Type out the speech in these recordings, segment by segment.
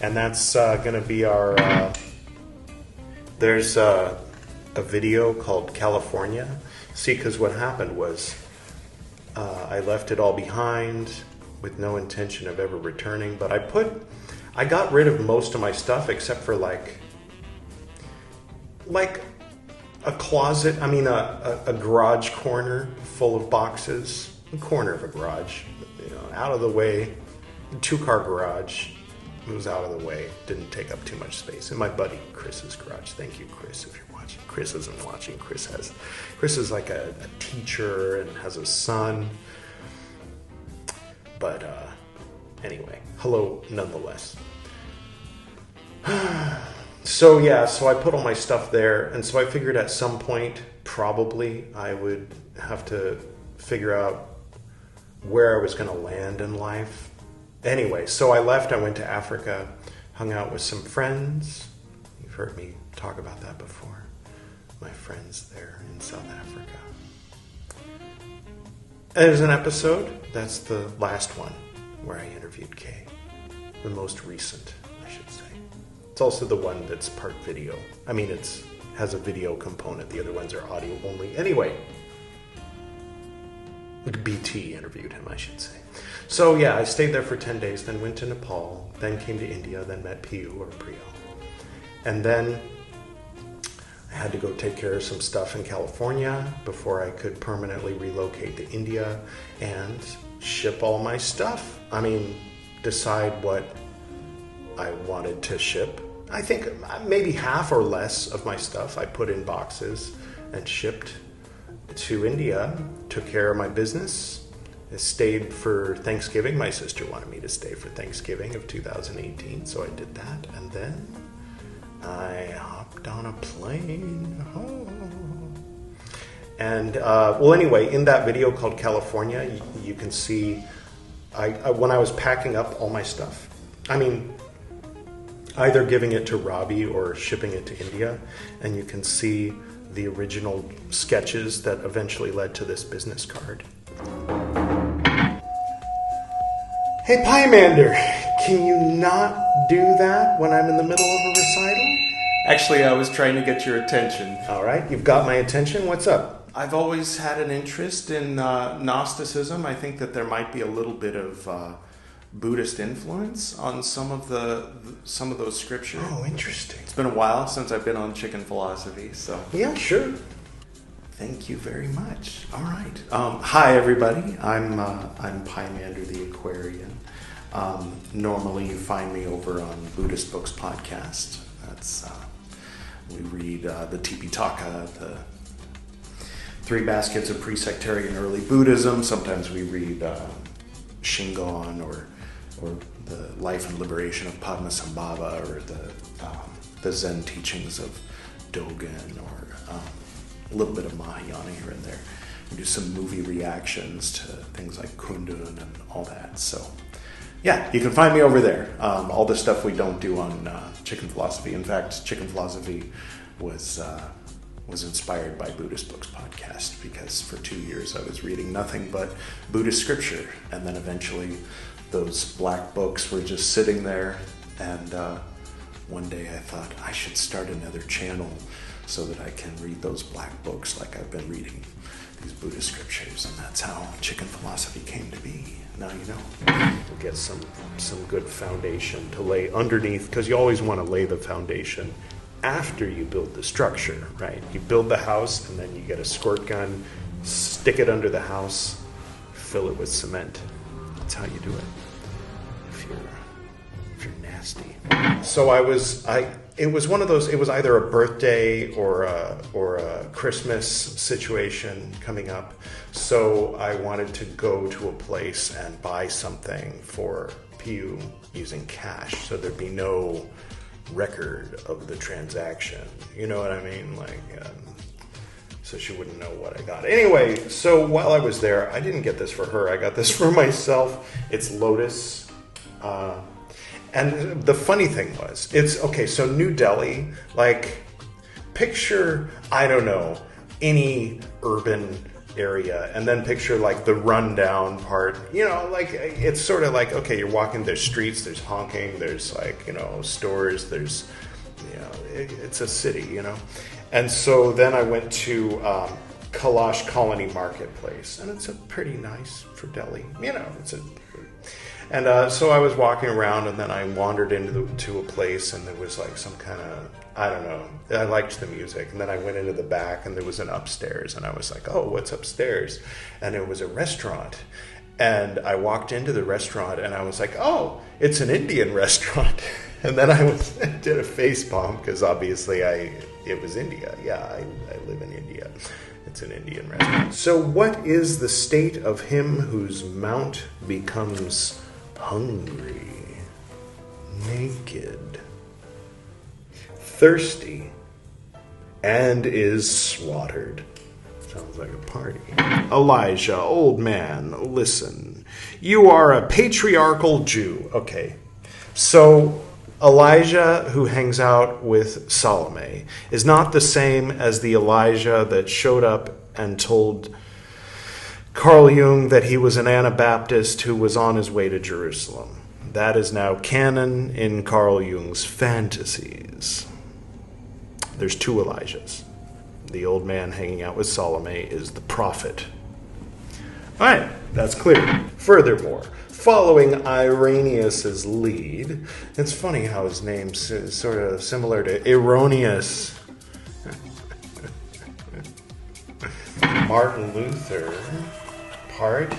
And that's going to be our... there's a video called California. See, because what happened was I left it all behind with no intention of ever returning. But I got rid of most of my stuff except for like a closet. I mean, a garage corner full of boxes. A corner of a garage, out of the way. 2-car garage. It was out of the way. Didn't take up too much space. And my buddy Chris's garage. Thank you, Chris, if you're watching. Chris isn't watching. Chris is like a teacher and has a son. But anyway, hello nonetheless. So I put all my stuff there, and so I figured at some point probably I would have to figure out where I was going to land in life. Anyway, so I left. I went to Africa, hung out with some friends. You've heard me talk about that before. My friends there in South Africa. There's an episode. That's the last one where I interviewed Kay. The most recent, I should say. It's also the one that's part video. I mean, it has a video component. The other ones are audio only. Anyway, BT interviewed him, I should say. So I stayed there for 10 days, then went to Nepal, then came to India, then met Piyu or Priyo. And then I had to go take care of some stuff in California before I could permanently relocate to India and ship all my stuff. I mean, decide what I wanted to ship. I think maybe half or less of my stuff I put in boxes and shipped to India, took care of my business. I stayed for Thanksgiving. My sister wanted me to stay for Thanksgiving of 2018, so I did that. And then I hopped on a plane. And, anyway, in that video called California, you can see when I was packing up all my stuff, I mean, either giving it to Robbie or shipping it to India, and you can see the original sketches that eventually led to this business card. Hey, Pymander, can you not do that when I'm in the middle of a recital? Actually, I was trying to get your attention. All right, you've got my attention. What's up? I've always had an interest in Gnosticism. I think that there might be a little bit of Buddhist influence on some of those scriptures. Oh, interesting. It's been a while since I've been on Chicken Philosophy, so... Yeah, sure. Thank you very much. All right. Hi, everybody. I'm Pymander the Aquarian. Normally, you find me over on Buddhist Books Podcast. That's we read the Tipitaka, the 3 Baskets of Pre-Sectarian Early Buddhism. Sometimes we read Shingon or the Life and Liberation of Padmasambhava, or the Zen teachings of Dogen, or a little bit of Mahayana here and there. We do some movie reactions to things like Kundun and all that. So, yeah, you can find me over there. All the stuff we don't do on Chicken Philosophy. In fact, Chicken Philosophy was inspired by Buddhist Books Podcast, because for 2 years I was reading nothing but Buddhist scripture, and then eventually those black books were just sitting there, and one day I thought I should start another channel so that I can read those black books like I've been reading these Buddhist scriptures, and that's how Chicken Philosophy came to be. Now you know. We'll get some good foundation to lay underneath, because you always want to lay the foundation after you build the structure, right? You build the house, and then you get a squirt gun, stick it under the house, fill it with cement. That's how you do it. If you're nasty. So it was one of those. It was either a birthday or a Christmas situation coming up. So I wanted to go to a place and buy something for Piyu using cash, so there'd be no record of the transaction. You know what I mean? So she wouldn't know what I got. Anyway, so while I was there, I didn't get this for her. I got this for myself. It's Lotus. And the funny thing was, it's, okay, so New Delhi, picture, I don't know, any urban area, and then picture like the rundown part. You know, like it's sort of like, okay, you're walking, there's streets, there's honking, there's like, you know, stores, there's, you know, it's a city, you know. And so then I went to Kailash Colony Marketplace, and it's a pretty nice for Delhi, you know. And so I was walking around, and then I wandered to a place, and there was like some kind of, I don't know, I liked the music. And then I went into the back, and there was an upstairs, and I was like, oh, what's upstairs? And it was a restaurant. And I walked into the restaurant, and I was like, oh, it's an Indian restaurant. And then I did a face palm, because obviously it was India. Yeah, I live in India. It's an Indian restaurant. So what is the state of him whose mount becomes hungry, naked, thirsty, and is slaughtered? Sounds like a party. Elijah, old man, listen. You are a patriarchal Jew. Okay, so Elijah who hangs out with Salome is not the same as the Elijah that showed up and told Carl Jung that he was an Anabaptist who was on his way to Jerusalem. That is now canon in Carl Jung's fantasies. There's two Elijahs. The old man hanging out with Salome is the prophet. All right, that's clear. Furthermore, following Irenaeus' lead, it's funny how his name's sort of similar to Erroneous. Martin Luther, part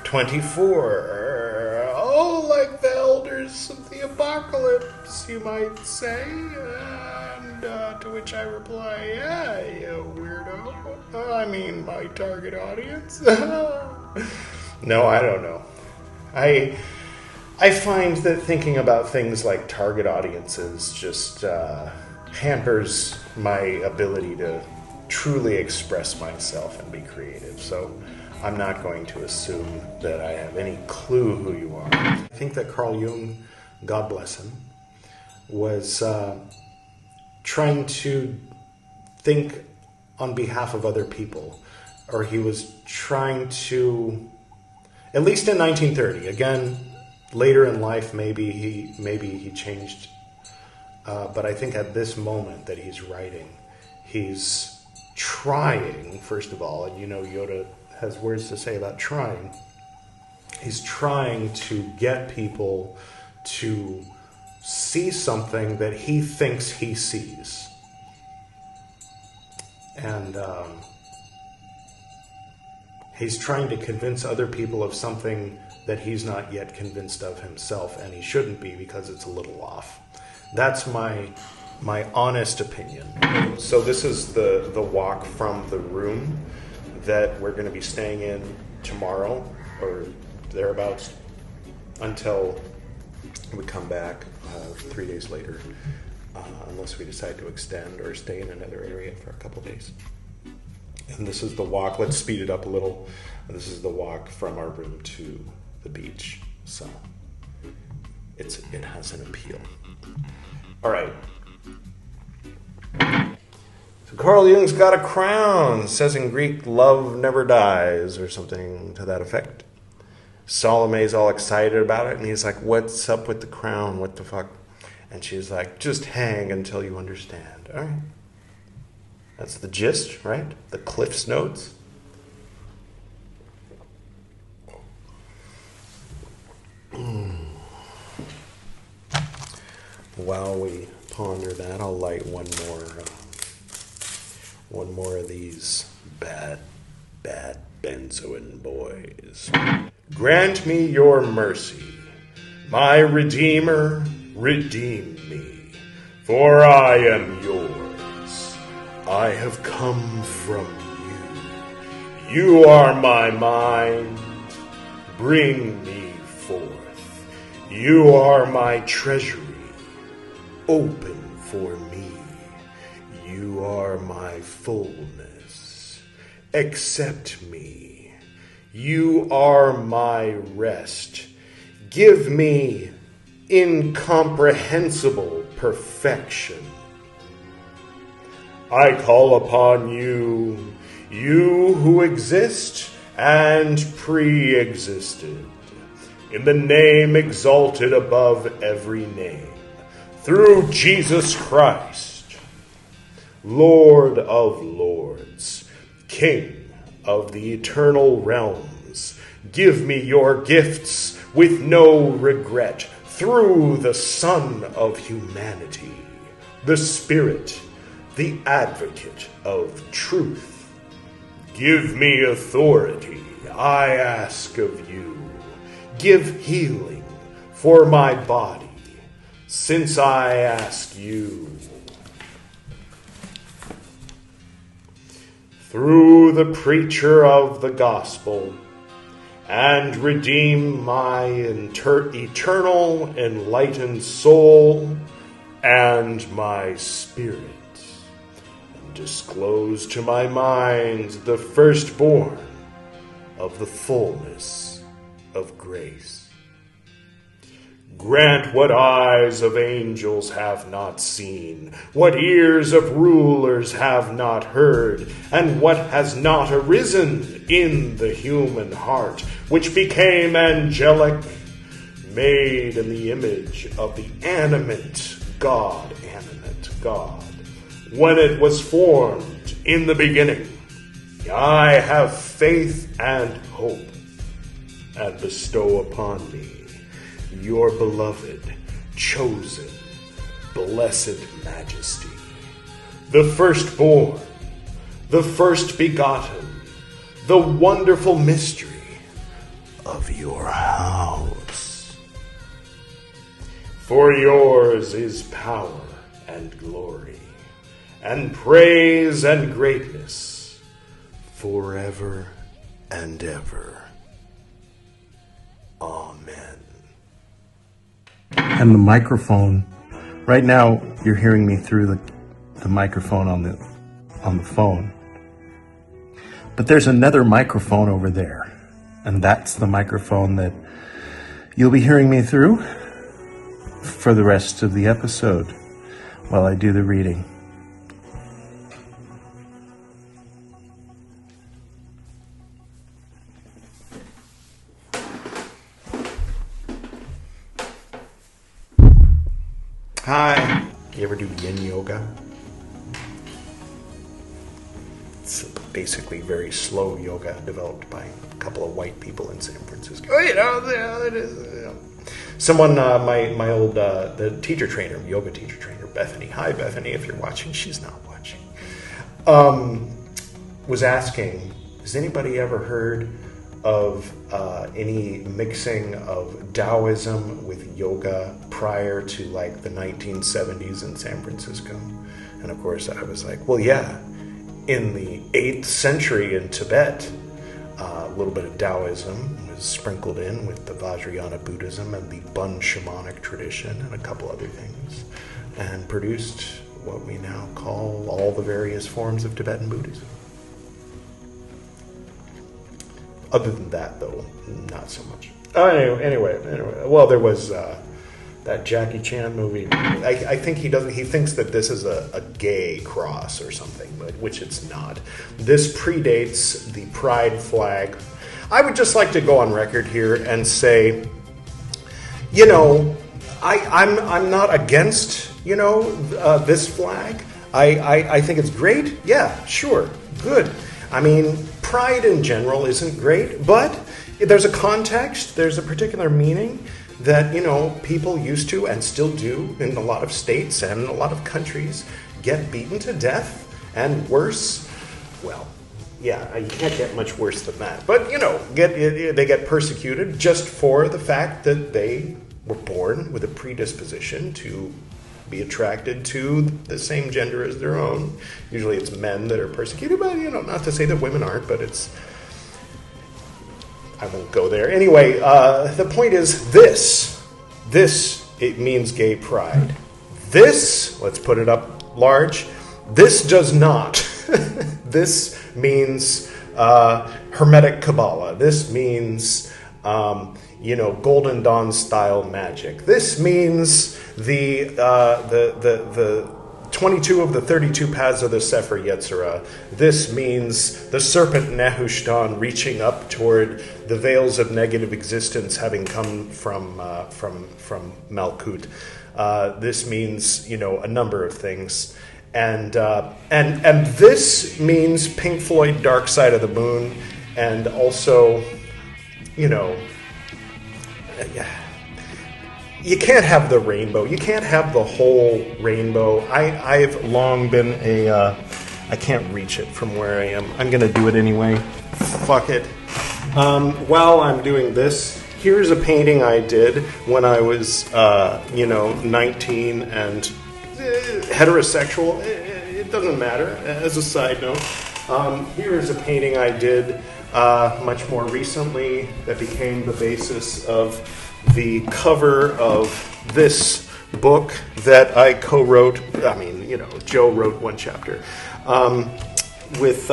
24. Oh, like the elders of the apocalypse, you might say. And to which I reply, yeah, you weirdo. I mean, my target audience. No, I don't know. I find that thinking about things like target audiences just hampers my ability to truly express myself and be creative. So I'm not going to assume that I have any clue who you are. I think that Carl Jung, God bless him, was trying to think on behalf of other people, or he was trying to, at least in 1930. Again, later in life, maybe he changed, but I think at this moment that he's writing, he's trying, first of all, and you know Yoda has words to say about trying. He's trying to get people to see something that he thinks he sees. And he's trying to convince other people of something that he's not yet convinced of himself, and he shouldn't be because it's a little off. That's my honest opinion. So this is the walk from the room that we're going to be staying in tomorrow or thereabouts until we come back 3 days later, unless we decide to extend or stay in another area for a couple days. And this is the walk. Let's speed it up a little. This is the walk from our room to the beach. So it has an appeal. All right. So Carl Jung's got a crown. Says in Greek, love never dies, or something to that effect. Salome's all excited about it, and he's like, what's up with the crown? What the fuck? And she's like, just hang until you understand. All right. That's the gist, right? The Cliff's Notes. While we ponder that, I'll light one more of these bad benzoin boys. Grant me your mercy, my Redeemer, redeem me, for I am yours. I have come from you. You are my mind. Bring me forth. You are my treasury. Open for me. You are my fullness. Accept me. You are my rest. Give me incomprehensible perfection. I call upon you. you who exist and pre-existed, in the name exalted above every name, through Jesus Christ, Lord of lords, King of the eternal realms, give me your gifts with no regret, through the Son of humanity, the Spirit, the advocate of truth. Give me authority, I ask of you. Give healing for my body, since I ask you. Through the preacher of the gospel, and redeem my eternal enlightened soul and my spirit, and disclose to my mind the firstborn of the fullness of grace. Grant what eyes of angels have not seen, what ears of rulers have not heard, and what has not arisen in the human heart, which became angelic, made in the image of the animate God, when it was formed in the beginning. I have faith and hope, and bestow upon me your beloved, chosen, blessed majesty, the firstborn, the first begotten, the wonderful mystery of your house. For yours is power and glory, and praise and greatness, forever and ever. Amen. And the microphone, right now you're hearing me through the microphone on the phone. But there's another microphone over there, and that's the microphone that you'll be hearing me through for the rest of the episode while I do the reading. Hi. You ever do yin yoga? It's basically very slow yoga developed by a couple of white people in San Francisco. It is. Someone, my old the teacher trainer, yoga teacher trainer, Bethany. Hi, Bethany, if you're watching. She's not watching. Was asking, has anybody ever heard of any mixing of Taoism with yoga prior to like the 1970s in San Francisco? And of course I was like, well, yeah, in the 8th century in Tibet, a little bit of Taoism was sprinkled in with the Vajrayana Buddhism and the Bun shamanic tradition and a couple other things, and produced what we now call all the various forms of Tibetan Buddhism. Other than that, though, not so much. Anyway. Well, there was that Jackie Chan movie. I think he thinks that this is a gay cross or something, but which it's not. This predates the pride flag. I would just like to go on record here and say, I'm not against this flag. I think it's great. Yeah, sure, good. I mean, pride in general isn't great, but there's a context, there's a particular meaning that, people used to and still do in a lot of states and in a lot of countries get beaten to death and worse. Well, yeah, you can't get much worse than that. But, they get persecuted just for the fact that they were born with a predisposition to be attracted to the same gender as their own. Usually it's men that are persecuted, but, not to say that women aren't, but I won't go there. Anyway, the point is this, it means gay pride. This, let's put it up large, this does not. This means Hermetic Kabbalah. This means, Golden Dawn style magic. This means the 22 of the 32 paths of the Sefer Yetzirah. This means the serpent Nehushtan reaching up toward the veils of negative existence, having come from Malkut. This means, a number of things. And this means Pink Floyd Dark Side of the Moon, and also, you can't have the rainbow. You can't have the whole rainbow. I've long been I can't reach it from where I am. I'm going to do it anyway. Fuck it. While I'm doing this, here's a painting I did when I was, 19 and heterosexual. It doesn't matter, as a side note. Here's a painting I did much more recently that became the basis of the cover of this book that I co-wrote. Joe wrote one chapter with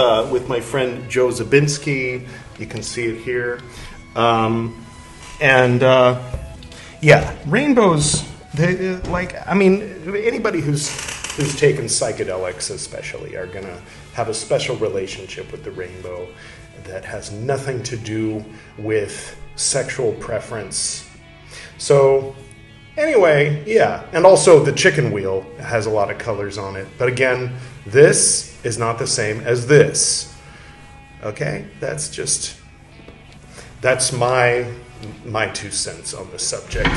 my friend Joe Zabinski. You can see it here. Rainbows. Anybody who's taken psychedelics especially are going to have a special relationship with the rainbow that has nothing to do with sexual preference. So, anyway, and also the chicken wheel has a lot of colors on it. But again, this is not the same as this. Okay? That's my 2 cents on the subject.